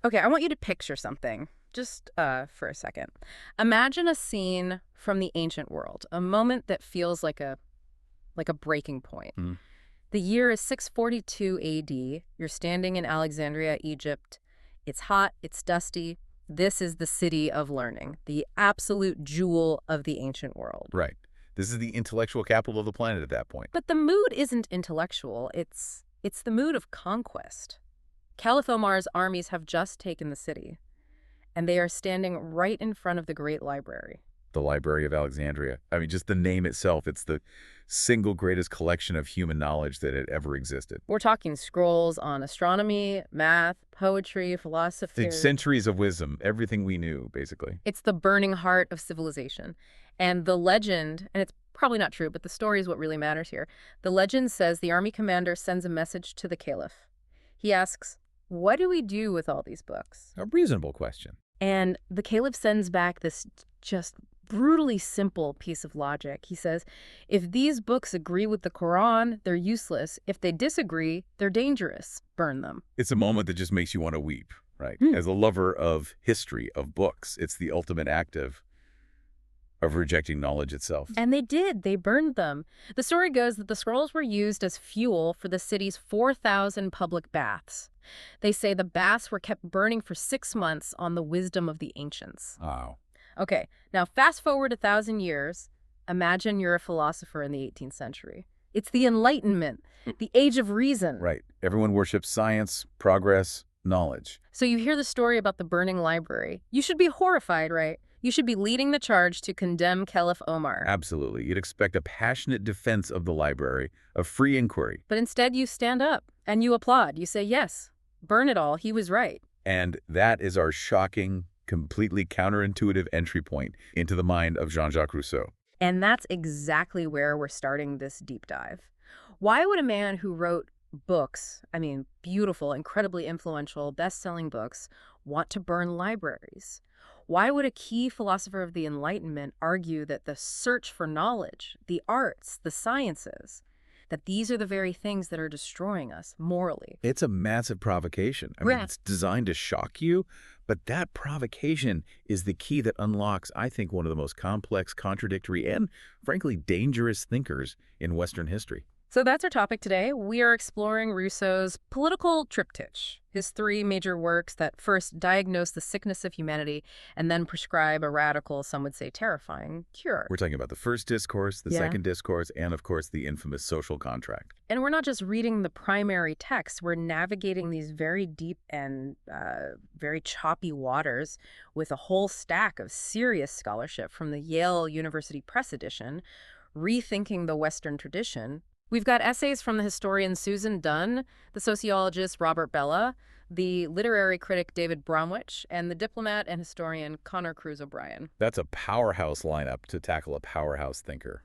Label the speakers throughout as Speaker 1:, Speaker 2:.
Speaker 1: Okay, I want you to picture something, just for a second. Imagine a scene from the ancient world, a moment that feels like a breaking point.
Speaker 2: Mm.
Speaker 1: The year is 642 AD. You're standing in Alexandria, Egypt. It's hot, it's dusty. This is the city of learning, the absolute jewel of the ancient world.
Speaker 2: Right. This is the intellectual capital of the planet at that point.
Speaker 1: But the mood isn't intellectual, it's the mood of conquest. Caliph Omar's armies have just taken the city, and they are standing right in front of the Great Library.
Speaker 2: The Library of Alexandria. I mean, just the name itself, it's the single greatest collection of human knowledge that had ever existed.
Speaker 1: We're talking scrolls on astronomy, math, poetry, philosophy.
Speaker 2: It's centuries of wisdom, everything we knew, basically.
Speaker 1: It's the burning heart of civilization. And the legend, and it's probably not true, but the story is what really matters here. The legend says the army commander sends a message to the caliph. He asks, "What do we do with all these books?"
Speaker 2: A reasonable question.
Speaker 1: And the caliph sends back this just brutally simple piece of logic. He says, if these books agree with the Quran, they're useless. If they disagree, they're dangerous. Burn them.
Speaker 2: It's a moment that just makes you want to weep, right?
Speaker 1: Hmm.
Speaker 2: As a lover of history, of books, it's the ultimate act of rejecting knowledge itself.
Speaker 1: And they did. They burned them. The story goes that the scrolls were used as fuel for the city's 4,000 public baths. They say the baths were kept burning for 6 months on the wisdom of the ancients.
Speaker 2: Wow.
Speaker 1: Okay, now fast forward 1,000 years. Imagine you're a philosopher in the 18th century. It's the Enlightenment, the age of reason.
Speaker 2: Right. Everyone worships science, progress, knowledge.
Speaker 1: So you hear the story about the burning library. You should be horrified, right? You should be leading the charge to condemn Caliph Omar.
Speaker 2: Absolutely. You'd expect a passionate defense of the library, of free inquiry.
Speaker 1: But instead you stand up and you applaud. You say, yes, burn it all. He was right.
Speaker 2: And that is our shocking, completely counterintuitive entry point into the mind of Jean-Jacques Rousseau.
Speaker 1: And that's exactly where we're starting this deep dive. Why would a man who wrote books, I mean, beautiful, incredibly influential, best-selling books, want to burn libraries? Why would a key philosopher of the Enlightenment argue that the search for knowledge, the arts, the sciences, that these are the very things that are destroying us morally?
Speaker 2: It's a massive provocation. I mean,
Speaker 1: Yeah.
Speaker 2: it's designed to shock you, but that provocation is the key that unlocks, I think, one of the most complex, contradictory, and frankly, dangerous thinkers in Western history.
Speaker 1: So that's our topic today. We are exploring Rousseau's political triptych, his 3 major works that first diagnose the sickness of humanity and then prescribe a radical, some would say terrifying, cure.
Speaker 2: We're talking about the first discourse, the
Speaker 1: Yeah.
Speaker 2: second discourse, and of course, the infamous social contract.
Speaker 1: And we're not just reading the primary text, we're navigating these very deep and very choppy waters with a whole stack of serious scholarship from the Yale University Press edition, Rethinking the Western Tradition. We've got essays from the historian Susan Dunn, the sociologist Robert Bellah, the literary critic David Bromwich, and the diplomat and historian Connor Cruz O'Brien.
Speaker 2: That's a powerhouse lineup to tackle a powerhouse thinker.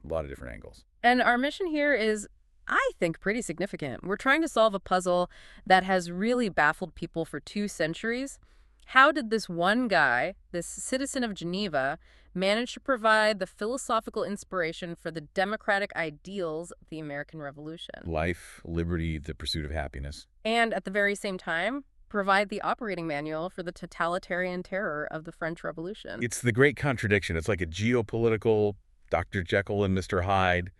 Speaker 2: A lot of different angles.
Speaker 1: And our mission here is, I think, pretty significant. We're trying to solve a puzzle that has really baffled people for 2 centuries. How did this one guy, this citizen of Geneva, manage to provide the philosophical inspiration for the democratic ideals of the American Revolution?
Speaker 2: Life, liberty, the pursuit of happiness.
Speaker 1: And at the very same time, provide the operating manual for the totalitarian terror of the French Revolution.
Speaker 2: It's the great contradiction. It's like a geopolitical Dr. Jekyll and Mr. Hyde.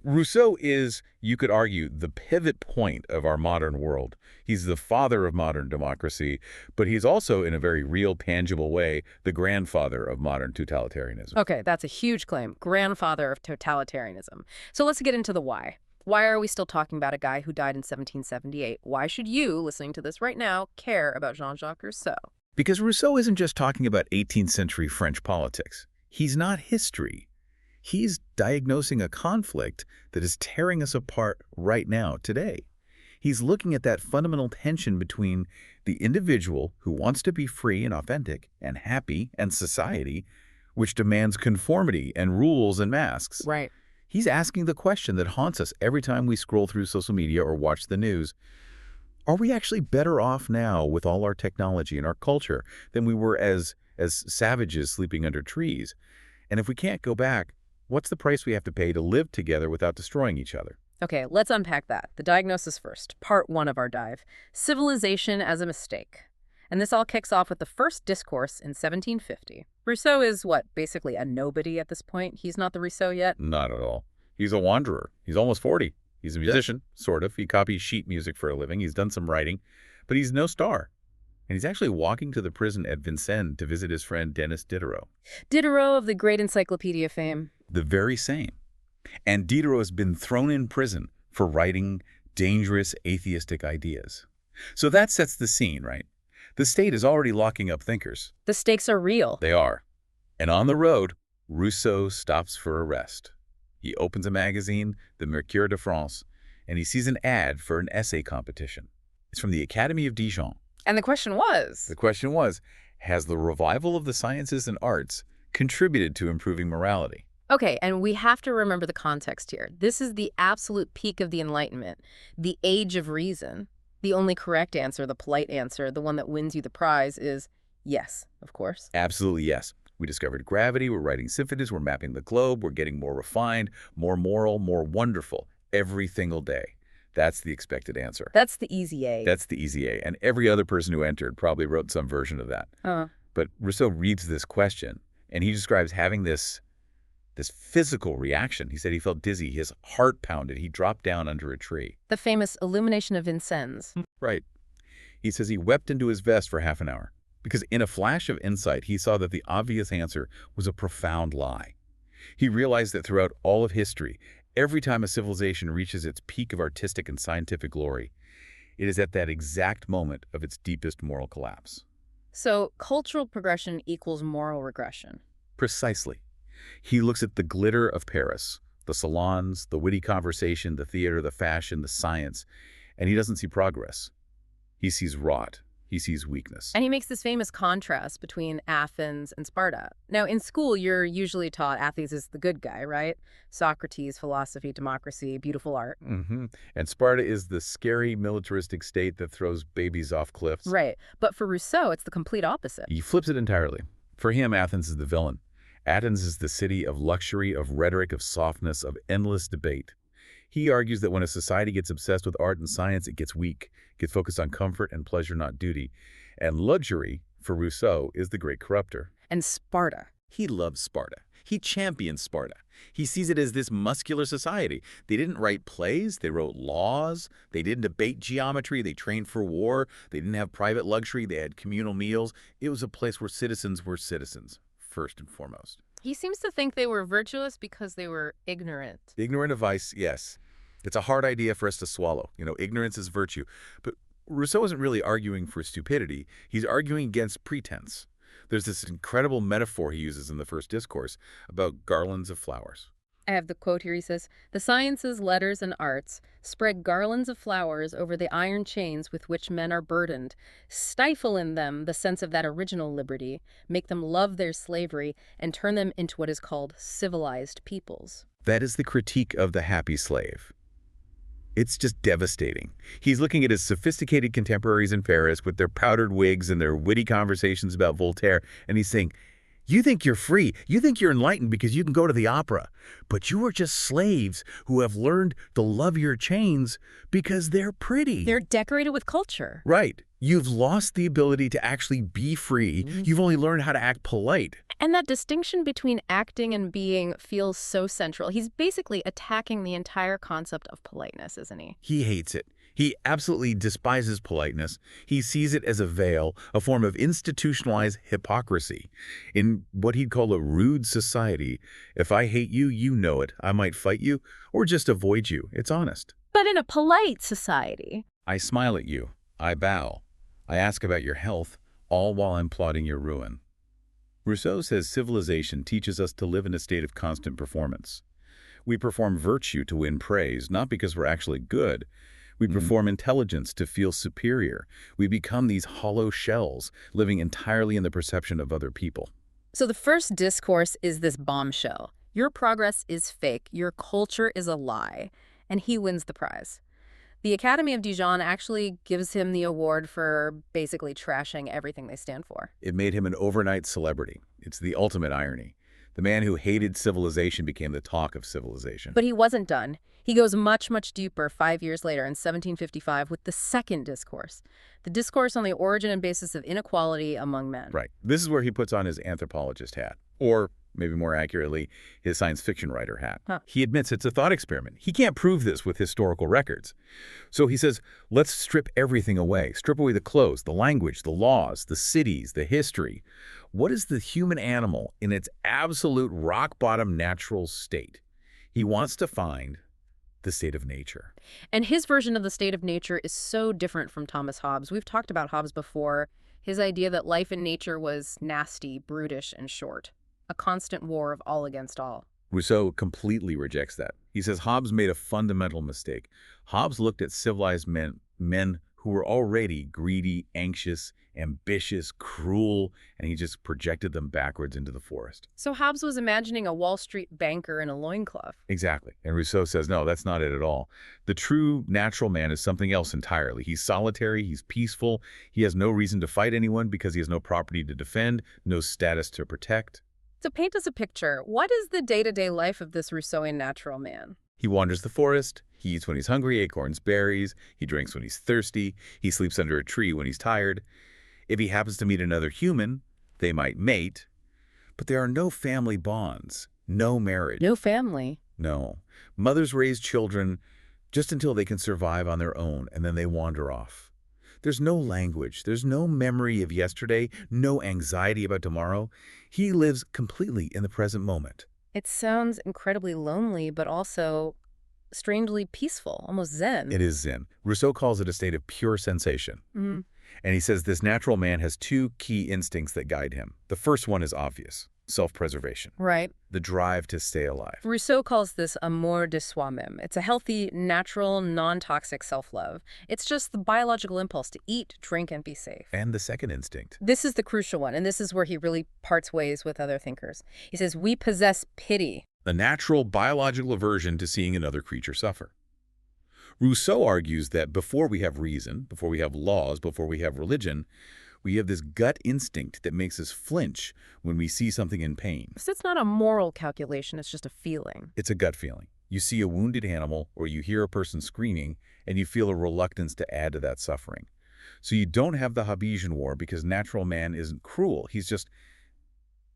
Speaker 2: Rousseau is, you could argue, the pivot point of our modern world. He's the father of modern democracy, but he's also, in a very real, tangible way, the grandfather of modern totalitarianism.
Speaker 1: Okay, that's a huge claim. Grandfather of totalitarianism. So let's get into the why. Why are we still talking about a guy who died in 1778? Why should you, listening to this right now, care about Jean-Jacques Rousseau?
Speaker 2: Because Rousseau isn't just talking about 18th century French politics. He's not history. He's diagnosing a conflict that is tearing us apart right now, today. He's looking at that fundamental tension between the individual who wants to be free and authentic and happy and society, which demands conformity and rules and masks.
Speaker 1: Right.
Speaker 2: He's asking the question that haunts us every time we scroll through social media or watch the news. Are we actually better off now with all our technology and our culture than we were as savages sleeping under trees? And if we can't go back, what's the price we have to pay to live together without destroying each other?
Speaker 1: Okay, let's unpack that. The diagnosis first, part one of our dive. Civilization as a mistake. And this all kicks off with the first discourse in 1750. Rousseau is, what, basically a nobody at this point? He's not the Rousseau yet?
Speaker 2: Not at all. He's a wanderer. He's almost 40. He's a musician, sort of. He copies sheet music for a living. He's done some writing, but he's no star. And he's actually walking to the prison at Vincennes to visit his friend Denis Diderot.
Speaker 1: Diderot of the great encyclopedia fame.
Speaker 2: The very same. And Diderot has been thrown in prison for writing dangerous atheistic ideas. So that sets the scene, right? The state is already locking up thinkers.
Speaker 1: The stakes are real.
Speaker 2: They are. And on the road, Rousseau stops for a rest. He opens a magazine, the Mercure de France, and he sees an ad for an essay competition. It's from the Academy of Dijon.
Speaker 1: And the question was?
Speaker 2: The question was, has the revival of the sciences and arts contributed to improving morality?
Speaker 1: Okay, and we have to remember the context here. This is the absolute peak of the Enlightenment, the age of reason. The only correct answer, the polite answer, the one that wins you the prize is yes, of course.
Speaker 2: Absolutely yes. We discovered gravity, we're writing symphonies, we're mapping the globe, we're getting more refined, more moral, more wonderful every single day. That's the expected answer.
Speaker 1: That's the easy A.
Speaker 2: That's the easy A. And every other person who entered probably wrote some version of that. But Rousseau reads this question, and he describes having this physical reaction. He said he felt dizzy, his heart pounded, he dropped down under a tree.
Speaker 1: The famous illumination of Vincennes.
Speaker 2: Right. He says he wept into his vest for half an hour, because in a flash of insight, he saw that the obvious answer was a profound lie. He realized that throughout all of history, every time a civilization reaches its peak of artistic and scientific glory, it is at that exact moment of its deepest moral collapse.
Speaker 1: So cultural progression equals moral regression.
Speaker 2: Precisely. He looks at the glitter of Paris, the salons, the witty conversation, the theater, the fashion, the science, and he doesn't see progress. He sees rot. He sees weakness.
Speaker 1: And he makes this famous contrast between Athens and Sparta. Now, in school, you're usually taught Athens is the good guy, right? Socrates, philosophy, democracy, beautiful art.
Speaker 2: And Sparta is the scary militaristic state that throws babies off cliffs.
Speaker 1: Right. But for Rousseau, it's the complete opposite.
Speaker 2: He flips it entirely. For him, Athens is the villain. Athens is the city of luxury, of rhetoric, of softness, of endless debate. He argues that when a society gets obsessed with art and science, it gets weak, gets focused on comfort and pleasure, not duty. And luxury, for Rousseau, is the great corrupter.
Speaker 1: And Sparta.
Speaker 2: He loves Sparta. He champions Sparta. He sees it as this muscular society. They didn't write plays, they wrote laws. They didn't debate geometry, they trained for war. They didn't have private luxury, they had communal meals. It was a place where citizens were citizens, first and foremost.
Speaker 1: He seems to think they were virtuous because they were ignorant.
Speaker 2: Ignorant of vice, yes. It's a hard idea for us to swallow. Ignorance is virtue. But Rousseau isn't really arguing for stupidity. He's arguing against pretense. There's this incredible metaphor he uses in the first discourse about garlands of flowers.
Speaker 1: I have the quote here. He says, "The sciences, letters, and arts spread garlands of flowers over the iron chains with which men are burdened, stifle in them the sense of that original liberty, make them love their slavery, and turn them into what is called civilized peoples."
Speaker 2: That is the critique of the happy slave. It's just devastating. He's looking at his sophisticated contemporaries in Paris with their powdered wigs and their witty conversations about Voltaire, and he's saying, you think you're free, you think you're enlightened because you can go to the opera, but you are just slaves who have learned to love your chains because they're pretty.
Speaker 1: They're decorated with culture.
Speaker 2: Right. You've lost the ability to actually be free. You've only learned how to act polite.
Speaker 1: And that distinction between acting and being feels so central. He's basically attacking the entire concept of politeness, isn't he?
Speaker 2: He hates it. He absolutely despises politeness. He sees it as a veil, a form of institutionalized hypocrisy. In what he'd call a rude society, if I hate you, you know it. I might fight you or just avoid you. It's honest.
Speaker 1: But in a polite society,
Speaker 2: I smile at you. I bow. I ask about your health, all while I'm plotting your ruin. Rousseau says civilization teaches us to live in a state of constant performance. We perform virtue to win praise, not because we're actually good. We perform intelligence to feel superior. We become these hollow shells, living entirely in the perception of other people.
Speaker 1: So the first discourse is this bombshell. Your progress is fake. Your culture is a lie. And he wins the prize. The Academy of Dijon actually gives him the award for basically trashing everything they stand for.
Speaker 2: It made him an overnight celebrity. It's the ultimate irony. The man who hated civilization became the talk of civilization.
Speaker 1: But he wasn't done. He goes much, much deeper 5 years later in 1755 with the second discourse, the discourse on the origin and basis of inequality among men.
Speaker 2: Right. This is where he puts on his anthropologist hat, or maybe more accurately, his science fiction writer hat.
Speaker 1: Huh.
Speaker 2: He admits it's a thought experiment. He can't prove this with historical records. So he says, let's strip everything away. Strip away the clothes, the language, the laws, the cities, the history. What is the human animal in its absolute rock-bottom natural state? He wants to find the state of nature.
Speaker 1: And his version of the state of nature is so different from Thomas Hobbes. We've talked about Hobbes before, his idea that life in nature was nasty, brutish, and short, a constant war of all against all.
Speaker 2: Rousseau completely rejects that. He says Hobbes made a fundamental mistake. Hobbes looked at civilized men who were already greedy, anxious, ambitious, cruel, and he just projected them backwards into the forest.
Speaker 1: So Hobbes was imagining a Wall Street banker in a loincloth.
Speaker 2: Exactly. And Rousseau says, no, that's not it at all. The true natural man is something else entirely. He's solitary, he's peaceful, he has no reason to fight anyone because he has no property to defend, no status to protect.
Speaker 1: So paint us a picture. What is the day-to-day life of this Rousseauian natural man?
Speaker 2: He wanders the forest, he eats when he's hungry, acorns, berries, he drinks when he's thirsty, he sleeps under a tree when he's tired. If he happens to meet another human, they might mate, but there are no family bonds, no marriage.
Speaker 1: No family.
Speaker 2: No. Mothers raise children just until they can survive on their own, and then they wander off. There's no language, there's no memory of yesterday, no anxiety about tomorrow. He lives completely in the present moment.
Speaker 1: It sounds incredibly lonely, but also strangely peaceful, almost zen.
Speaker 2: It is Zen. Rousseau calls it a state of pure sensation.
Speaker 1: Mm-hmm.
Speaker 2: And he says this natural man has two key instincts that guide him. The first one is obvious, self-preservation,
Speaker 1: Right.
Speaker 2: the drive to stay alive.
Speaker 1: Rousseau calls this amour de soi-même. It's a healthy, natural, non-toxic self-love. It's just the biological impulse to eat, drink, and be safe.
Speaker 2: And the second instinct.
Speaker 1: This is the crucial one, and this is where he really parts ways with other thinkers. He says, we possess pity.
Speaker 2: The natural biological aversion to seeing another creature suffer. Rousseau argues that before we have reason, before we have laws, before we have religion, we have this gut instinct that makes us flinch when we see something in pain.
Speaker 1: So it's not a moral calculation, it's just a feeling.
Speaker 2: It's a gut feeling. You see a wounded animal or you hear a person screaming and you feel a reluctance to add to that suffering. So you don't have the Hobbesian war because natural man isn't cruel. He's just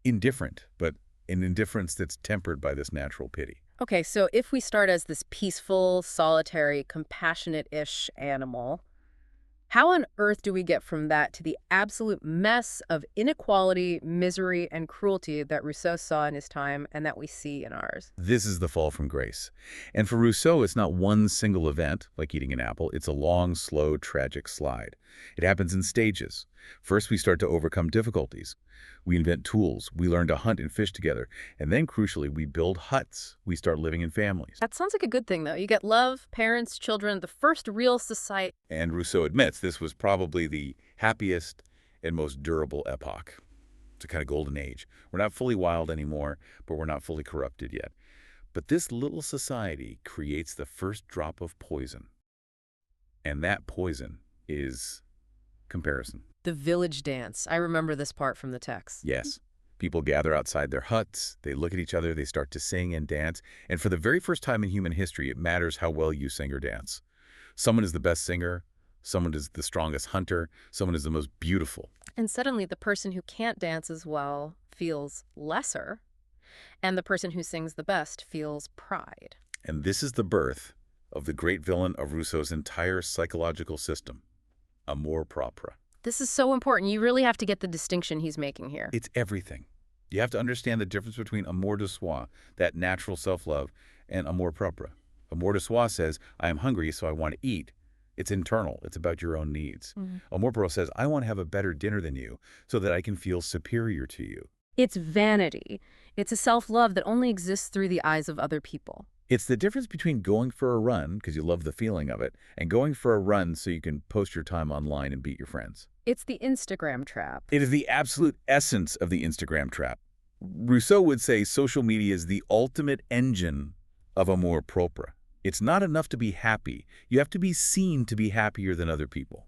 Speaker 2: indifferent, but an indifference that's tempered by this natural pity.
Speaker 1: Okay, so if we start as this peaceful, solitary, compassionate-ish animal, how on earth do we get from that to the absolute mess of inequality, misery, and cruelty that Rousseau saw in his time and that we see in ours?
Speaker 2: This is the fall from grace. And for Rousseau, it's not one single event, like eating an apple. It's a long, slow, tragic slide. It happens in stages. First, we start to overcome difficulties. We invent tools. We learn to hunt and fish together. And then, crucially, we build huts. We start living in families.
Speaker 1: That sounds like a good thing, though. You get love, parents, children, the first real society.
Speaker 2: And Rousseau admits this was probably the happiest and most durable epoch. It's a kind of golden age. We're not fully wild anymore, but we're not fully corrupted yet. But this little society creates the first drop of poison. And that poison is comparison.
Speaker 1: The village dance. I remember this part from the text.
Speaker 2: Yes. People gather outside their huts, they look at each other, they start to sing and dance, and for the very first time in human history, it matters how well you sing or dance. Someone is the best singer, someone is the strongest hunter, someone is the most beautiful.
Speaker 1: And suddenly the person who can't dance as well feels lesser, and the person who sings the best feels pride.
Speaker 2: And this is the birth of the great villain of Rousseau's entire psychological system, amour propre.
Speaker 1: This is so important. You really have to get the distinction he's making here.
Speaker 2: It's everything. You have to understand the difference between amour de soi, that natural self-love, and amour propre. Amour de soi says, I am hungry, so I want to eat. It's internal. It's about your own needs. Amour propre says, I want to have a better dinner than you so that I can feel superior to you.
Speaker 1: It's vanity. It's a self-love that only exists through the eyes of other people.
Speaker 2: It's the difference between going for a run, because you love the feeling of it, and going for a run so you can post your time online and beat your friends.
Speaker 1: It's the Instagram trap.
Speaker 2: It is the absolute essence of the Instagram trap. Rousseau would say social media is the ultimate engine of amour propre. It's not enough to be happy. You have to be seen to be happier than other people.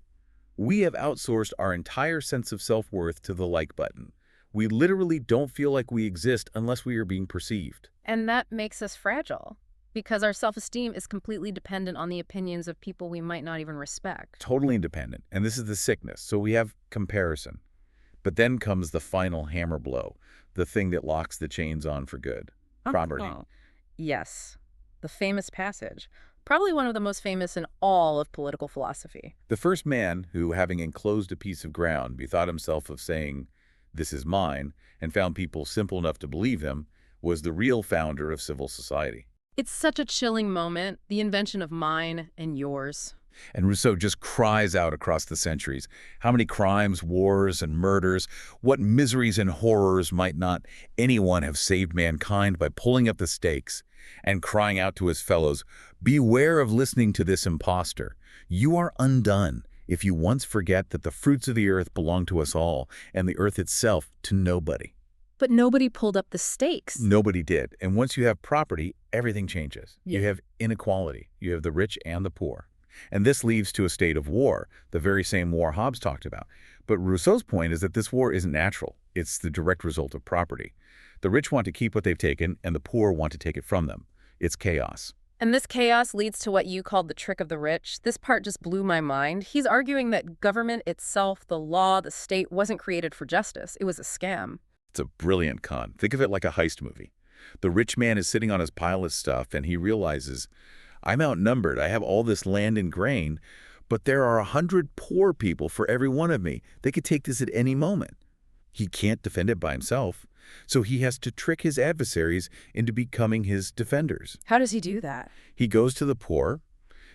Speaker 2: We have outsourced our entire sense of self-worth to the like button. We literally don't feel like we exist unless we are being perceived.
Speaker 1: And that makes us fragile. Because our self-esteem is completely dependent on the opinions of people we might not even respect.
Speaker 2: Totally independent. And this is the sickness. So we have comparison. But then comes the final hammer blow, the thing that locks the chains on for good. Property.
Speaker 1: Oh. Yes, the famous passage. Probably one of the most famous in all of political philosophy.
Speaker 2: The first man who, having enclosed a piece of ground, bethought himself of saying, "This is mine," and found people simple enough to believe him, was the real founder of civil society.
Speaker 1: It's such a chilling moment, the invention of mine and yours.
Speaker 2: And Rousseau just cries out across the centuries. How many crimes, wars, and murders, what miseries and horrors might not anyone have saved mankind by pulling up the stakes and crying out to his fellows, "Beware of listening to this impostor. You are undone if you once forget that the fruits of the earth belong to us all, and the earth itself to nobody."
Speaker 1: But nobody pulled up the stakes.
Speaker 2: Nobody did. And once you have property, everything changes.
Speaker 1: Yeah.
Speaker 2: You have inequality. You have the rich and the poor. And this leads to a state of war, the very same war Hobbes talked about. But Rousseau's point is that this war isn't natural. It's the direct result of property. The rich want to keep what they've taken, and the poor want to take it from them. It's chaos.
Speaker 1: And this chaos leads to what you called the trick of the rich. This part just blew my mind. He's arguing that government itself, the law, the state, wasn't created for justice. It was a scam.
Speaker 2: It's a brilliant con. Think of it like a heist movie. The rich man is sitting on his pile of stuff, and he realizes, I'm outnumbered. I have all this land and grain, but there are 100 poor people for every one of me. They could take this at any moment. He can't defend it by himself, so he has to trick his adversaries into becoming his defenders.
Speaker 1: How does he do that?
Speaker 2: He goes to the poor,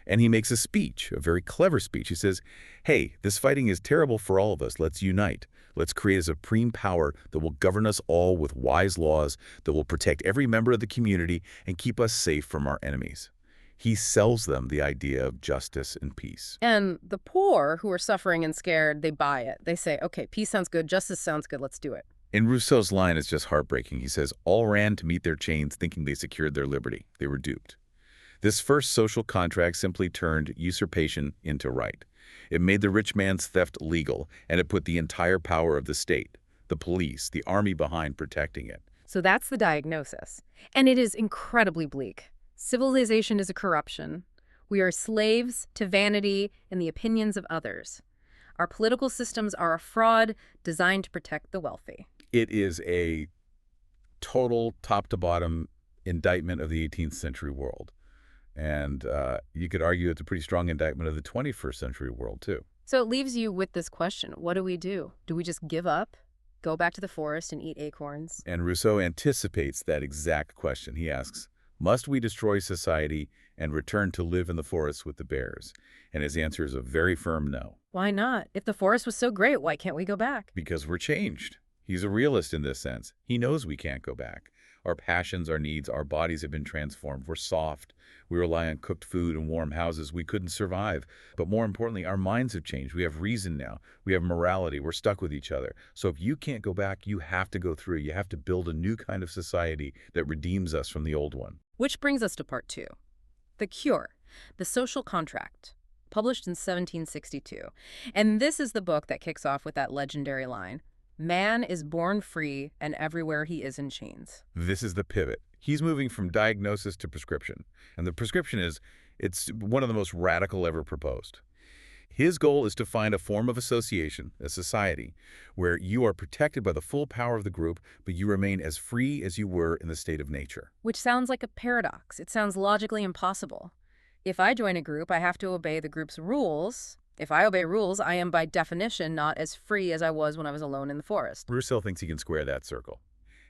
Speaker 2: and he makes a speech, a very clever speech. He says, hey, this fighting is terrible for all of us. Let's unite. Let's create a supreme power that will govern us all with wise laws, that will protect every member of the community and keep us safe from our enemies. He sells them the idea of justice and peace.
Speaker 1: And the poor, who are suffering and scared, they buy it. They say, okay, peace sounds good, justice sounds good, let's do it.
Speaker 2: And Rousseau's line is just heartbreaking. He says, all ran to meet their chains thinking they secured their liberty. They were duped. This first social contract simply turned usurpation into right. It made the rich man's theft legal, and it put the entire power of the state, the police, the army behind protecting it.
Speaker 1: So that's the diagnosis. And it is incredibly bleak. Civilization is a corruption. We are slaves to vanity and the opinions of others. Our political systems are a fraud designed to protect the wealthy.
Speaker 2: It is a total top-to-bottom indictment of the 18th century world. And you could argue it's a pretty strong indictment of the 21st century world, too.
Speaker 1: So it leaves you with this question. What do we do? Do we just give up, go back to the forest and eat acorns?
Speaker 2: And Rousseau anticipates that exact question. He asks, must we destroy society and return to live in the forest with the bears? And his answer is a very firm no.
Speaker 1: Why not? If the forest was so great, why can't we go back?
Speaker 2: Because we're changed. He's a realist in this sense. He knows we can't go back. Our passions, our needs, our bodies have been transformed. We're soft. We rely on cooked food and warm houses. We couldn't survive. But more importantly, our minds have changed. We have reason now. We have morality. We're stuck with each other. So if you can't go back, you have to go through. You have to build a new kind of society that redeems us from the old one.
Speaker 1: Which brings us to part 2. The Cure, the Social Contract, published in 1762. And this is the book that kicks off with that legendary line, "Man is born free, and everywhere he is in chains."
Speaker 2: This is the pivot. He's moving from diagnosis to prescription. And the prescription it's one of the most radical ever proposed. His goal is to find a form of association, a society, where you are protected by the full power of the group, but you remain as free as you were in the state of nature.
Speaker 1: Which sounds like a paradox. It sounds logically impossible. If I join a group, I have to obey the group's rules. If I obey rules, I am by definition not as free as I was when I was alone in the forest.
Speaker 2: Rousseau thinks he can square that circle.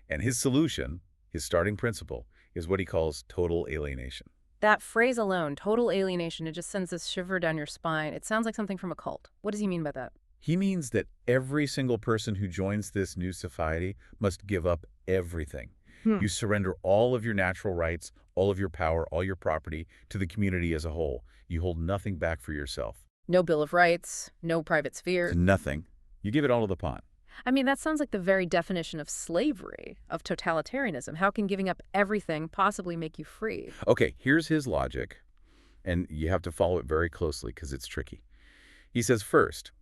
Speaker 2: And his solution, his starting principle, is what he calls total alienation.
Speaker 1: That phrase alone, total alienation, it just sends this shiver down your spine. It sounds like something from a cult. What does he mean by that?
Speaker 2: He means that every single person who joins this new society must give up everything. You surrender all of your natural rights, all of your power, all your property to the community as a whole. You hold nothing back for yourself.
Speaker 1: No Bill of Rights, no private sphere.
Speaker 2: Nothing. You give it all to the pawn.
Speaker 1: I mean, that sounds like the very definition of slavery, of totalitarianism. How can giving up everything possibly make you free?
Speaker 2: Okay, here's his logic, and you have to follow it very closely because it's tricky. He says, first,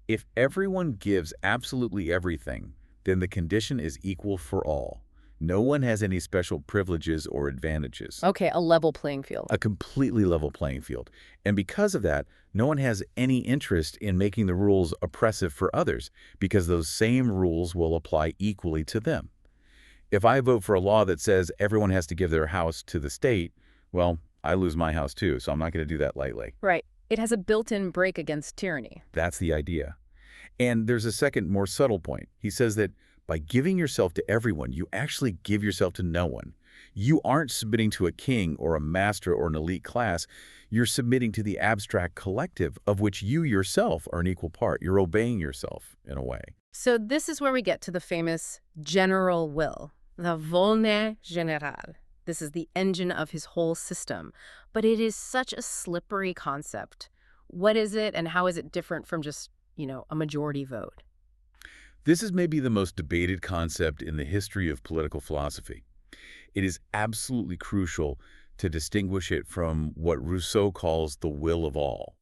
Speaker 2: if everyone gives absolutely everything, then the condition is equal for all. No one has any special privileges or advantages.
Speaker 1: Okay, a level playing field.
Speaker 2: A completely level playing field. And because of that, no one has any interest in making the rules oppressive for others, because those same rules will apply equally to them. If I vote for a law that says everyone has to give their house to the state, well, I lose my house too, so I'm not going to do that lightly.
Speaker 1: Right. It has a built-in break against tyranny.
Speaker 2: That's the idea. And there's a second, more subtle point. He says that by giving yourself to everyone, you actually give yourself to no one. You aren't submitting to a king or a master or an elite class. You're submitting to the abstract collective of which you yourself are an equal part. You're obeying yourself in a way.
Speaker 1: So this is where we get to the famous general will, the volonté générale. This is the engine of his whole system. But it is such a slippery concept. What is it, and how is it different from just, a majority vote?
Speaker 2: This is maybe the most debated concept in the history of political philosophy. It is absolutely crucial to distinguish it from what Rousseau calls the will of all.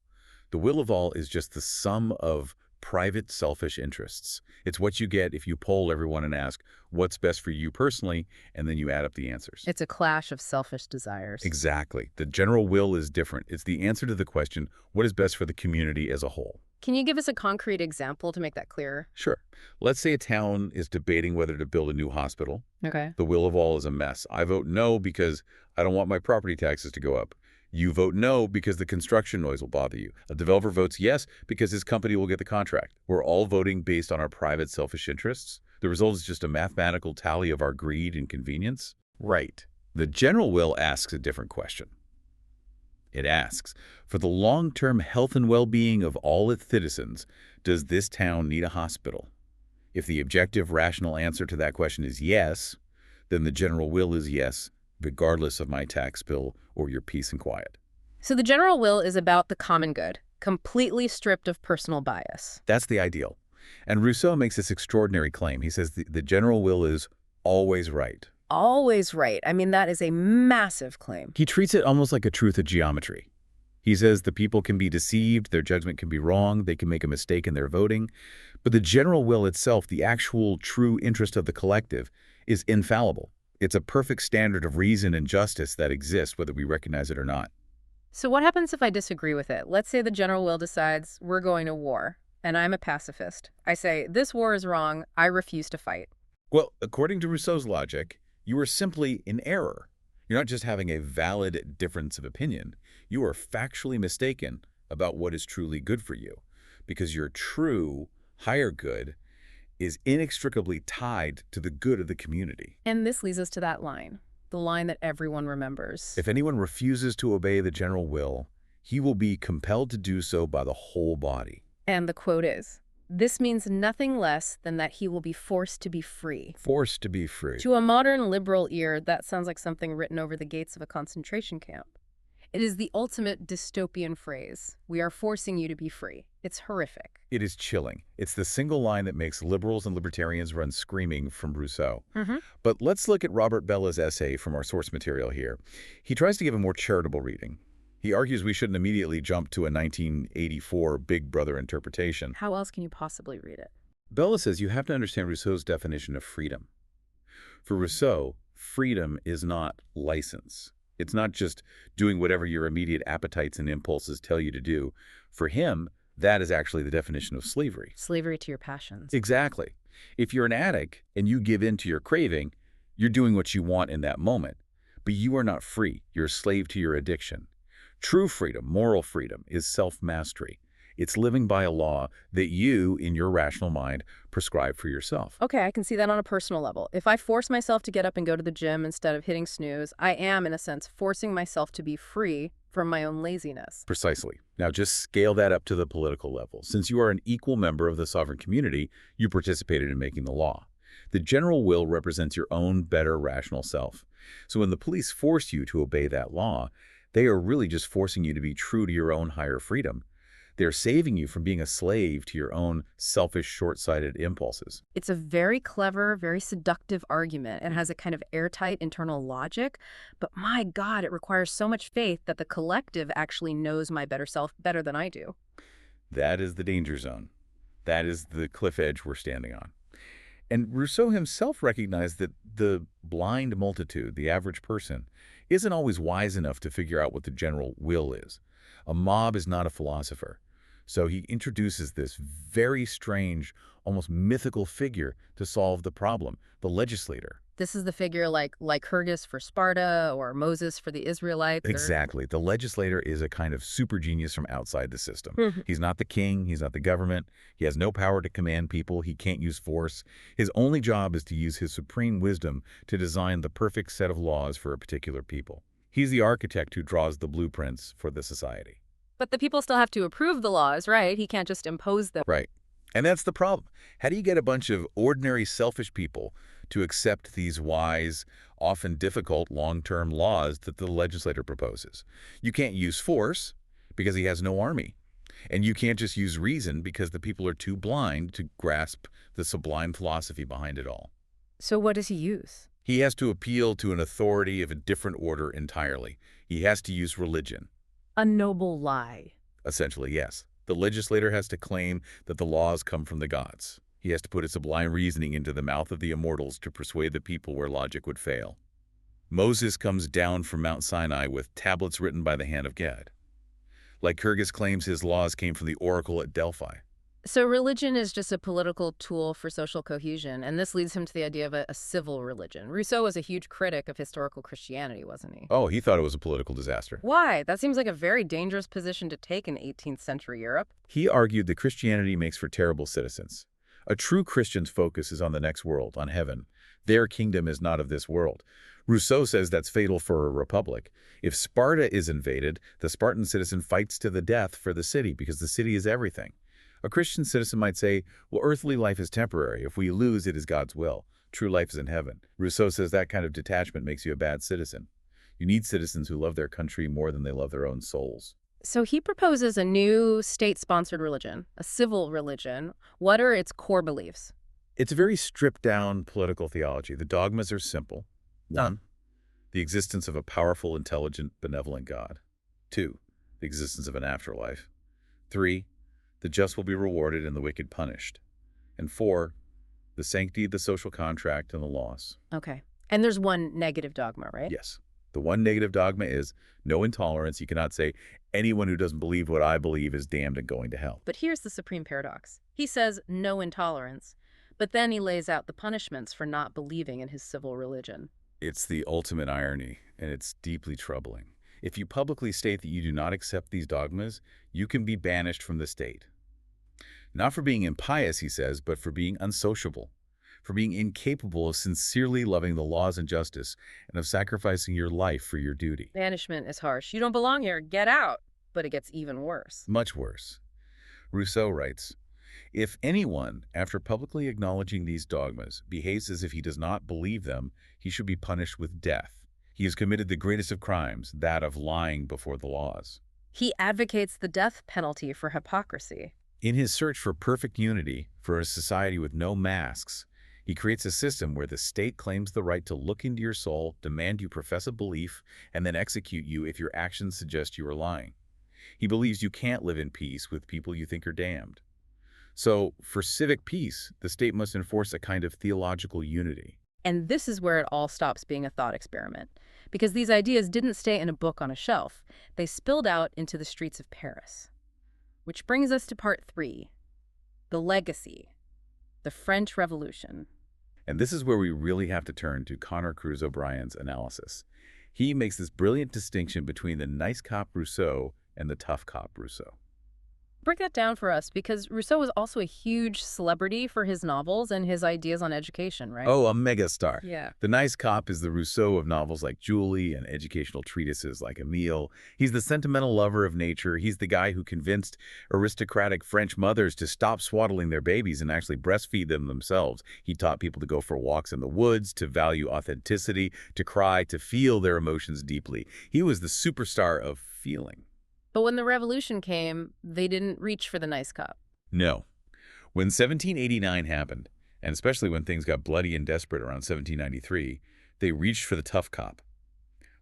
Speaker 2: The will of all is just the sum of private selfish interests. It's what you get if you poll everyone and ask, what's best for you personally, and then you add up the answers.
Speaker 1: It's a clash of selfish desires.
Speaker 2: Exactly. The general will is different. It's the answer to the question, what is best for the community as a whole?
Speaker 1: Can you give us a concrete example to make that clearer?
Speaker 2: Sure. Let's say a town is debating whether to build a new hospital.
Speaker 1: Okay.
Speaker 2: The will of all is a mess. I vote no because I don't want my property taxes to go up. You vote no because the construction noise will bother you. A developer votes yes because his company will get the contract. We're all voting based on our private selfish interests. The result is just a mathematical tally of our greed and convenience. Right. The general will asks a different question. It asks, for the long-term health and well-being of all its citizens, does this town need a hospital? If the objective, rational answer to that question is yes, then the general will is yes, regardless of my tax bill or your peace and quiet.
Speaker 1: So the general will is about the common good, completely stripped of personal bias.
Speaker 2: That's the ideal. And Rousseau makes this extraordinary claim. He says the general will is always right.
Speaker 1: Always right. I mean, that is a massive claim.
Speaker 2: He treats it almost like a truth of geometry. He says the people can be deceived, their judgment can be wrong, they can make a mistake in their voting, but the general will itself, the actual true interest of the collective, is infallible. It's a perfect standard of reason and justice that exists whether we recognize it or not.
Speaker 1: So what happens if I disagree with it? Let's say the general will decides we're going to war, and I'm a pacifist. I say, this war is wrong, I refuse to fight.
Speaker 2: Well, according to Rousseau's logic, you are simply in error. You're not just having a valid difference of opinion. You are factually mistaken about what is truly good for you, because your true, higher good is inextricably tied to the good of the community.
Speaker 1: And this leads us to that line, the line that everyone remembers.
Speaker 2: If anyone refuses to obey the general will, he will be compelled to do so by the whole body.
Speaker 1: And the quote is, this means nothing less than that he will be forced to be free.
Speaker 2: Forced to be free.
Speaker 1: To a modern liberal ear, that sounds like something written over the gates of a concentration camp. It is the ultimate dystopian phrase. We are forcing you to be free. It's horrific.
Speaker 2: It is chilling. It's the single line that makes liberals and libertarians run screaming from Rousseau. But let's look at Robert Bella's essay from our source material here. He tries to give a more charitable reading. He argues we shouldn't immediately jump to a 1984 Big Brother interpretation.
Speaker 1: How else can you possibly read it?
Speaker 2: Bella says you have to understand Rousseau's definition of freedom. For Rousseau, freedom is not license. It's not just doing whatever your immediate appetites and impulses tell you to do. For him, that is actually the definition of slavery.
Speaker 1: Slavery to your passions.
Speaker 2: Exactly. If you're an addict and you give in to your craving, you're doing what you want in that moment. But you are not free. You're a slave to your addiction. True freedom, moral freedom, is self-mastery. It's living by a law that you, in your rational mind, prescribe for yourself.
Speaker 1: Okay, I can see that on a personal level. If I force myself to get up and go to the gym instead of hitting snooze, I am, in a sense, forcing myself to be free from my own laziness.
Speaker 2: Precisely. Now just scale that up to the political level. Since you are an equal member of the sovereign community, you participated in making the law. The general will represents your own better rational self. So when the police force you to obey that law, they are really just forcing you to be true to your own higher freedom. They're saving you from being a slave to your own selfish, short-sighted impulses.
Speaker 1: It's a very clever, very seductive argument. It has a kind of airtight internal logic, but my God, it requires so much faith that the collective actually knows my better self better than I do.
Speaker 2: That is the danger zone. That is the cliff edge we're standing on. And Rousseau himself recognized that the blind multitude, the average person, isn't always wise enough to figure out what the general will is. A mob is not a philosopher. So he introduces this very strange, almost mythical figure to solve the problem, the legislator.
Speaker 1: This is the figure like Lycurgus for Sparta or Moses for the Israelites or
Speaker 2: Exactly. The legislator is a kind of super genius from outside the system.
Speaker 1: Mhm.
Speaker 2: He's not the king. He's not the government. He has no power to command people. He can't use force. His only job is to use his supreme wisdom to design the perfect set of laws for a particular people. He's the architect who draws the blueprints for the society.
Speaker 1: But the people still have to approve the laws, right? He can't just impose them.
Speaker 2: Right. And that's the problem. How do you get a bunch of ordinary, selfish people to accept these wise, often difficult, long-term laws that the legislator proposes? You can't use force because he has no army. And you can't just use reason because the people are too blind to grasp the sublime philosophy behind it all.
Speaker 1: So what does he use?
Speaker 2: He has to appeal to an authority of a different order entirely. He has to use religion.
Speaker 1: A noble lie.
Speaker 2: Essentially, yes. The legislator has to claim that the laws come from the gods. He has to put his sublime reasoning into the mouth of the immortals to persuade the people where logic would fail. Moses comes down from Mount Sinai with tablets written by the hand of God. Lycurgus claims his laws came from the oracle at Delphi.
Speaker 1: So religion is just a political tool for social cohesion, and this leads him to the idea of a civil religion. Rousseau was a huge critic of historical Christianity, wasn't he?
Speaker 2: Oh, he thought it was a political disaster.
Speaker 1: Why? That seems like a very dangerous position to take in 18th century Europe.
Speaker 2: He argued that Christianity makes for terrible citizens. A true Christian's focus is on the next world, on heaven. Their kingdom is not of this world. Rousseau says that's fatal for a republic. If Sparta is invaded, the Spartan citizen fights to the death for the city because the city is everything. A Christian citizen might say, well, earthly life is temporary. If we lose, it is God's will. True life is in heaven. Rousseau says that kind of detachment makes you a bad citizen. You need citizens who love their country more than they love their own souls.
Speaker 1: So he proposes a new state-sponsored religion, a civil religion. What are its core beliefs?
Speaker 2: It's a very stripped-down political theology. The dogmas are simple. 1, the existence of a powerful, intelligent, benevolent God. 2, the existence of an afterlife. 3, the just will be rewarded and the wicked punished. And 4, the sanctity of the social contract and the laws.
Speaker 1: Okay. And there's one negative dogma, right?
Speaker 2: Yes. The one negative dogma is no intolerance. You cannot say anyone who doesn't believe what I believe is damned and going to hell.
Speaker 1: But here's the supreme paradox. He says no intolerance, but then he lays out the punishments for not believing in his civil religion.
Speaker 2: It's the ultimate irony, and it's deeply troubling. If you publicly state that you do not accept these dogmas, you can be banished from the state. Not for being impious, he says, but for being unsociable, for being incapable of sincerely loving the laws and justice, and of sacrificing your life for your duty.
Speaker 1: Banishment is harsh. You don't belong here. Get out. But it gets even worse.
Speaker 2: Much worse. Rousseau writes, if anyone, after publicly acknowledging these dogmas, behaves as if he does not believe them, he should be punished with death. He has committed the greatest of crimes, that of lying before the laws.
Speaker 1: He advocates the death penalty for hypocrisy.
Speaker 2: In his search for perfect unity, for a society with no masks, he creates a system where the state claims the right to look into your soul, demand you profess a belief, and then execute you if your actions suggest you are lying. He believes you can't live in peace with people you think are damned. So, for civic peace, the state must enforce a kind of theological unity.
Speaker 1: And this is where it all stops being a thought experiment. Because these ideas didn't stay in a book on a shelf. They spilled out into the streets of Paris. Which brings us to part 3, the legacy, the French Revolution.
Speaker 2: And this is where we really have to turn to Conor Cruz O'Brien's analysis. He makes this brilliant distinction between the nice cop Rousseau and the tough cop Rousseau.
Speaker 1: Break that down for us, because Rousseau was also a huge celebrity for his novels and his ideas on education, right?
Speaker 2: Oh, a megastar.
Speaker 1: Yeah.
Speaker 2: The nice cop is the Rousseau of novels like Julie and educational treatises like Émile. He's the sentimental lover of nature. He's the guy who convinced aristocratic French mothers to stop swaddling their babies and actually breastfeed them themselves. He taught people to go for walks in the woods, to value authenticity, to cry, to feel their emotions deeply. He was the superstar of feeling.
Speaker 1: But when the revolution came, they didn't reach for the nice cop.
Speaker 2: No. When 1789 happened, and especially when things got bloody and desperate around 1793, they reached for the tough cop,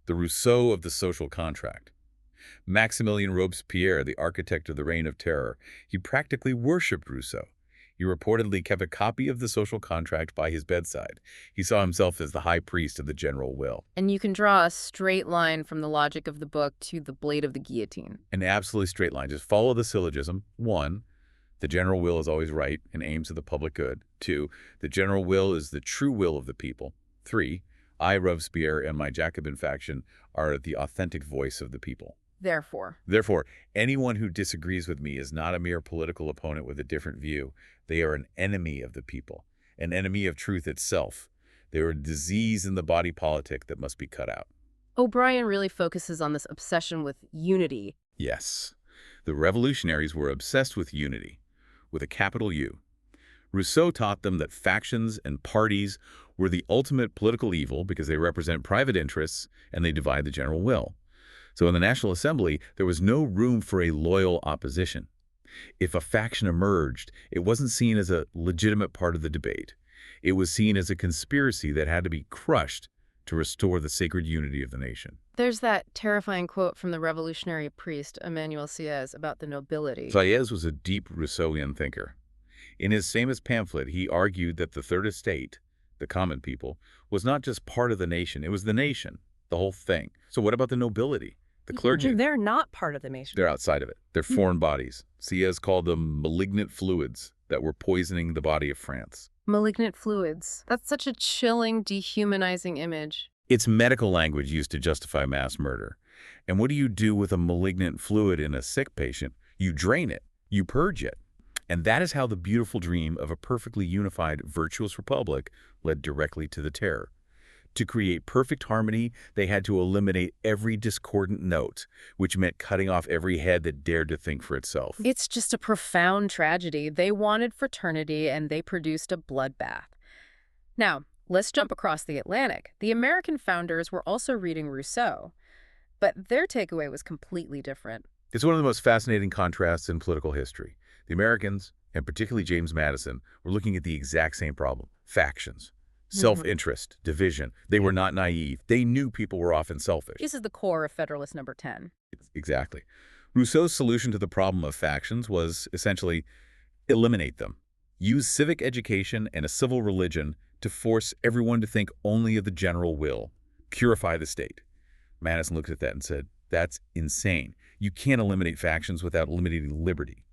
Speaker 2: the Rousseau of the social contract. Maximilien Robespierre, the architect of the Reign of Terror, he practically worshipped Rousseau. He reportedly kept a copy of the social contract by his bedside. He saw himself as the high priest of the general will.
Speaker 1: And you can draw a straight line from the logic of the book to the blade of the guillotine.
Speaker 2: An absolutely straight line. Just follow the syllogism. 1, the general will is always right and aims at the public good. 2, the general will is the true will of the people. 3, I, Robespierre, and my Jacobin faction are the authentic voice of the people.
Speaker 1: Therefore,
Speaker 2: Anyone who disagrees with me is not a mere political opponent with a different view. They are an enemy of the people, an enemy of truth itself. They are a disease in the body politic that must be cut out.
Speaker 1: O'Brien really focuses on this obsession with unity.
Speaker 2: Yes, the revolutionaries were obsessed with unity, with a capital U. Rousseau taught them that factions and parties were the ultimate political evil because they represent private interests and they divide the general will. So in the National Assembly, there was no room for a loyal opposition. If a faction emerged, it wasn't seen as a legitimate part of the debate. It was seen as a conspiracy that had to be crushed to restore the sacred unity of the nation.
Speaker 1: There's that terrifying quote from the revolutionary priest Emmanuel Sieyès about the nobility.
Speaker 2: Sieyès was a deep Rousseauian thinker. In his famous pamphlet, he argued that the third estate, the common people, was not just part of the nation, it was the nation, the whole thing. So what about the nobility? The clergy?
Speaker 1: They're not part of the nation.
Speaker 2: They're outside of it. They're foreign bodies. Sieyès called them malignant fluids that were poisoning the body of France.
Speaker 1: Malignant fluids. That's such a chilling, dehumanizing image.
Speaker 2: It's medical language used to justify mass murder. And what do you do with a malignant fluid in a sick patient? You drain it. You purge it. And that is how the beautiful dream of a perfectly unified, virtuous republic led directly to the terror. To create perfect harmony, they had to eliminate every discordant note, which meant cutting off every head that dared to think for itself.
Speaker 1: It's just a profound tragedy. They wanted fraternity, and they produced a bloodbath. Now, let's jump across the Atlantic. The American founders were also reading Rousseau, but their takeaway was completely different.
Speaker 2: It's one of the most fascinating contrasts in political history. The Americans, and particularly James Madison, were looking at the exact same problem: factions. Self-interest, division. They were not naive. They knew people were often selfish.
Speaker 1: This is the core of Federalist number 10.
Speaker 2: Exactly. Rousseau's solution to the problem of factions was essentially eliminate them. Use civic education and a civil religion to force everyone to think only of the general will. Purify the state. Madison looked at that and said, that's insane. You can't eliminate factions without eliminating liberty.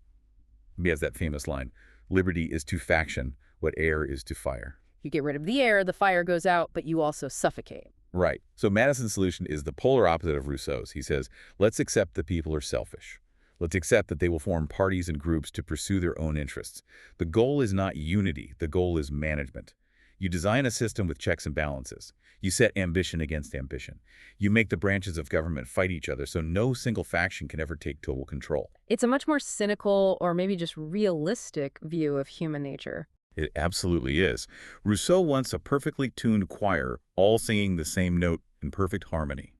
Speaker 2: He has that famous line, liberty is to faction what air is to fire.
Speaker 1: You get rid of the air, the fire goes out, but you also suffocate.
Speaker 2: Right. So Madison's solution is the polar opposite of Rousseau's. He says, let's accept that people are selfish. Let's accept that they will form parties and groups to pursue their own interests. The goal is not unity. The goal is management. You design a system with checks and balances. You set ambition against ambition. You make the branches of government fight each other so no single faction can ever take total control.
Speaker 1: It's a much more cynical or maybe just realistic view of human nature.
Speaker 2: It absolutely is. Rousseau wants a perfectly tuned choir, all singing the same note in perfect harmony.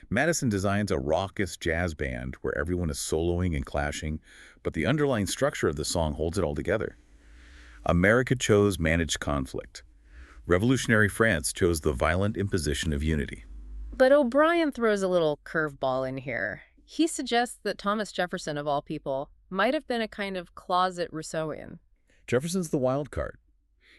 Speaker 2: Madison designs a raucous jazz band where everyone is soloing and clashing, but the underlying structure of the song holds it all together. America chose managed conflict. Revolutionary France chose the violent imposition of unity.
Speaker 1: But O'Brien throws a little curveball in here. He suggests that Thomas Jefferson, of all people, might have been a kind of closet Rousseauian.
Speaker 2: Jefferson's the wild card.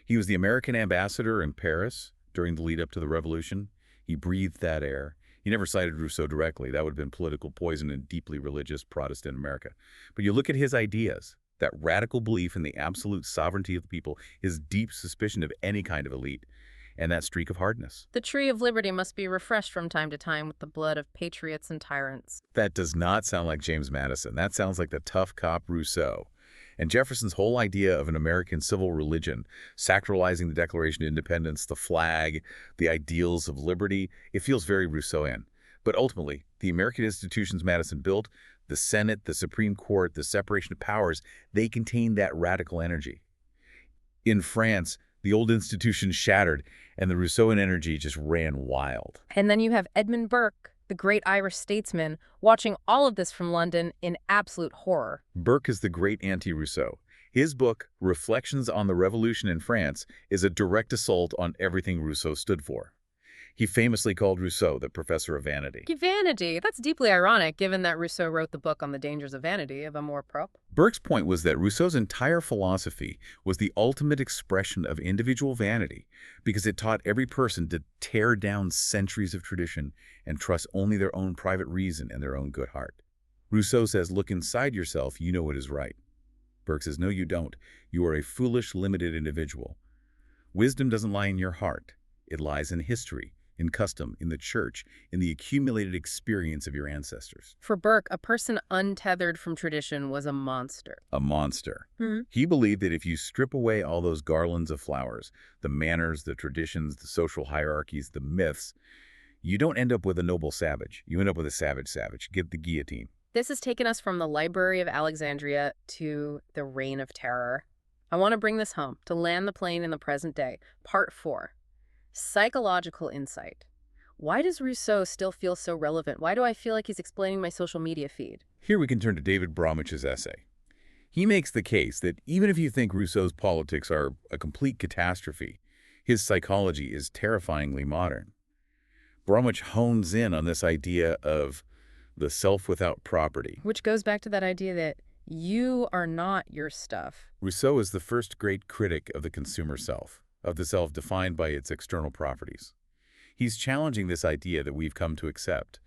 Speaker 2: He was the American ambassador in Paris during the lead-up to the Revolution. He breathed that air. He never cited Rousseau directly. That would have been political poison in deeply religious Protestant America. But you look at his ideas, that radical belief in the absolute sovereignty of the people, his deep suspicion of any kind of elite, and that streak of hardness.
Speaker 1: The tree of liberty must be refreshed from time to time with the blood of patriots and tyrants.
Speaker 2: That does not sound like James Madison. That sounds like the tough cop Rousseau. And Jefferson's whole idea of an American civil religion, sacralizing the Declaration of Independence, the flag, the ideals of liberty, it feels very Rousseauian. But ultimately, the American institutions Madison built, the Senate, the Supreme Court, the separation of powers, they contain that radical energy. In France, the old institutions shattered, and the Rousseauian energy just ran wild.
Speaker 1: And then you have Edmund Burke, the great Irish statesman, watching all of this from London in absolute horror.
Speaker 2: Burke is the great anti-Rousseau. His book, Reflections on the Revolution in France, is a direct assault on everything Rousseau stood for. He famously called Rousseau the professor of vanity.
Speaker 1: Vanity. That's deeply ironic, given that Rousseau wrote the book on the dangers of vanity of amour propre.
Speaker 2: Burke's point was that Rousseau's entire philosophy was the ultimate expression of individual vanity because it taught every person to tear down centuries of tradition and trust only their own private reason and their own good heart. Rousseau says, look inside yourself, you know what is right. Burke says, no, you don't. You are a foolish, limited individual. Wisdom doesn't lie in your heart. It lies in history, in custom, in the church, in the accumulated experience of your ancestors.
Speaker 1: For Burke, a person untethered from tradition was a monster.
Speaker 2: A monster.
Speaker 1: Hmm.
Speaker 2: He believed that if you strip away all those garlands of flowers, the manners, the traditions, the social hierarchies, the myths, you don't end up with a noble savage. You end up with a savage. Get the guillotine.
Speaker 1: This has taken us from the Library of Alexandria to the Reign of Terror. I want to bring this home, to land the plane in the present day. Part 4. Psychological insight. Why does Rousseau still feel so relevant? Why do I feel like he's explaining my social media feed?
Speaker 2: Here we can turn to David Bromwich's essay. He makes the case that even if you think Rousseau's politics are a complete catastrophe, his psychology is terrifyingly modern. Bromwich hones in on this idea of the self without property.
Speaker 1: Which goes back to that idea that you are not your stuff.
Speaker 2: Rousseau is the first great critic of the consumer self, of the self defined by its external properties. He's challenging this idea that we've come to accept,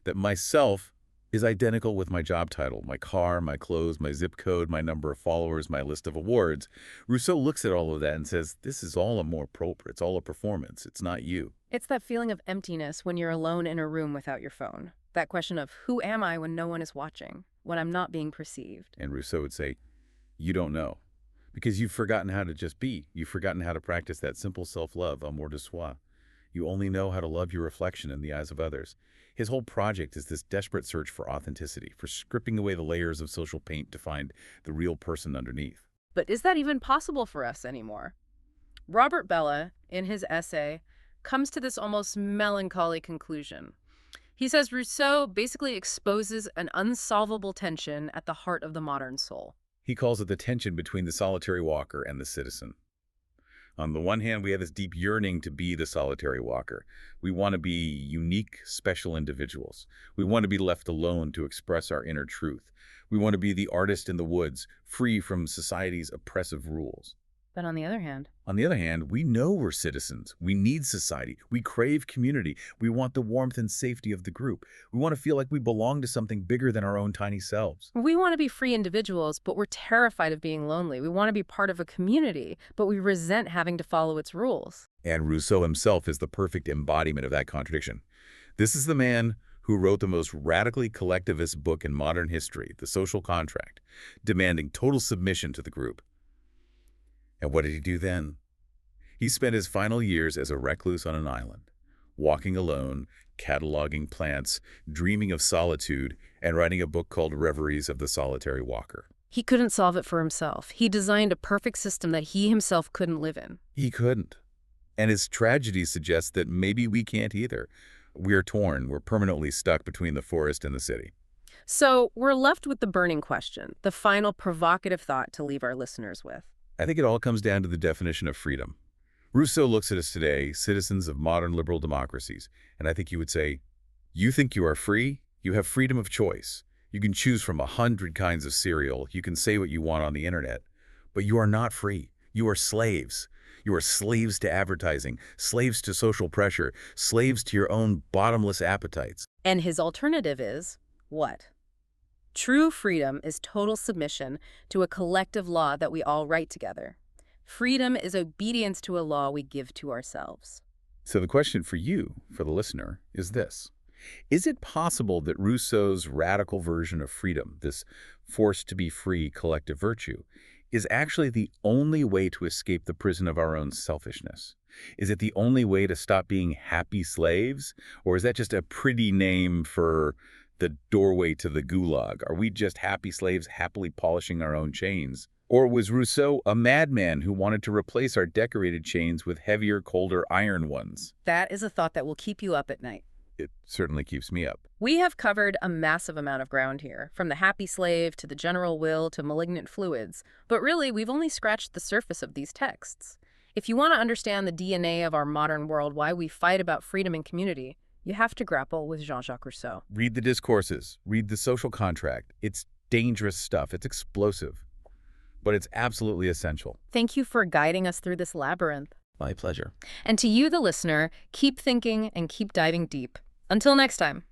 Speaker 2: that myself is identical with my job title, my car, my clothes, my zip code, my number of followers, my list of awards. Rousseau looks at all of that and says, this is all amour propre. It's all a performance. It's not you.
Speaker 1: It's that feeling of emptiness when you're alone in a room without your phone. That question of, who am I when no one is watching, when I'm not being perceived?
Speaker 2: And Rousseau would say, you don't know, because you've forgotten how to just be. You've forgotten how to practice that simple self-love, amour de soi. You only know how to love your reflection in the eyes of others. His whole project is this desperate search for authenticity, for stripping away the layers of social paint to find the real person underneath.
Speaker 1: But is that even possible for us anymore? Robert Bellah, in his essay, comes to this almost melancholy conclusion. He says Rousseau basically exposes an unsolvable tension at the heart of the modern soul.
Speaker 2: He calls it the tension between the solitary walker and the citizen. On the one hand, we have this deep yearning to be the solitary walker. We want to be unique, special individuals. We want to be left alone to express our inner truth. We want to be the artist in the woods, free from society's oppressive rules.
Speaker 1: But on the other hand,
Speaker 2: we know we're citizens. We need society. We crave community. We want the warmth and safety of the group. We want to feel like we belong to something bigger than our own tiny selves.
Speaker 1: we want to be free individuals, but we're terrified of being lonely. We want to be part of a community, but we resent having to follow its rules.
Speaker 2: And Rousseau himself is the perfect embodiment of that contradiction. This is the man who wrote the most radically collectivist book in modern history, The Social Contract, demanding total submission to the group. And what did he do then? He spent his final years as a recluse on an island, walking alone, cataloging plants, dreaming of solitude, and writing a book called Reveries of the Solitary Walker.
Speaker 1: He couldn't solve it for himself. He designed a perfect system that he himself couldn't live in.
Speaker 2: He couldn't. And his tragedy suggests that maybe we can't either. We're torn. We're permanently stuck between the forest and the city.
Speaker 1: So we're left with the burning question, the final provocative thought to leave our listeners with.
Speaker 2: I think it all comes down to the definition of freedom. Rousseau looks at us today, citizens of modern liberal democracies, and I think he would say, you think you are free? You have freedom of choice. You can choose from 100 kinds of cereal. You can say what you want on the internet. But you are not free. You are slaves. You are slaves to advertising, slaves to social pressure, slaves to your own bottomless appetites.
Speaker 1: And his alternative is, what? True freedom is total submission to a collective law that we all write together. Freedom is obedience to a law we give to ourselves.
Speaker 2: So the question for you, for the listener, is this. Is it possible that Rousseau's radical version of freedom, this forced to be free collective virtue, is actually the only way to escape the prison of our own selfishness? Is it the only way to stop being happy slaves? Or is that just a pretty name for the doorway to the gulag? Are we just happy slaves happily polishing our own chains? Or was Rousseau a madman who wanted to replace our decorated chains with heavier, colder iron ones?
Speaker 1: That is a thought that will keep you up at night.
Speaker 2: It certainly keeps me up.
Speaker 1: We have covered a massive amount of ground here, from the happy slave to the general will to malignant fluids. But really, we've only scratched the surface of these texts. If you want to understand the DNA of our modern world, why we fight about freedom and community, you have to grapple with Jean-Jacques Rousseau.
Speaker 2: Read the discourses. Read the social contract. It's dangerous stuff. It's explosive. But it's absolutely essential.
Speaker 1: Thank you for guiding us through this labyrinth.
Speaker 2: My pleasure.
Speaker 1: And to you, the listener, keep thinking and keep diving deep. Until next time.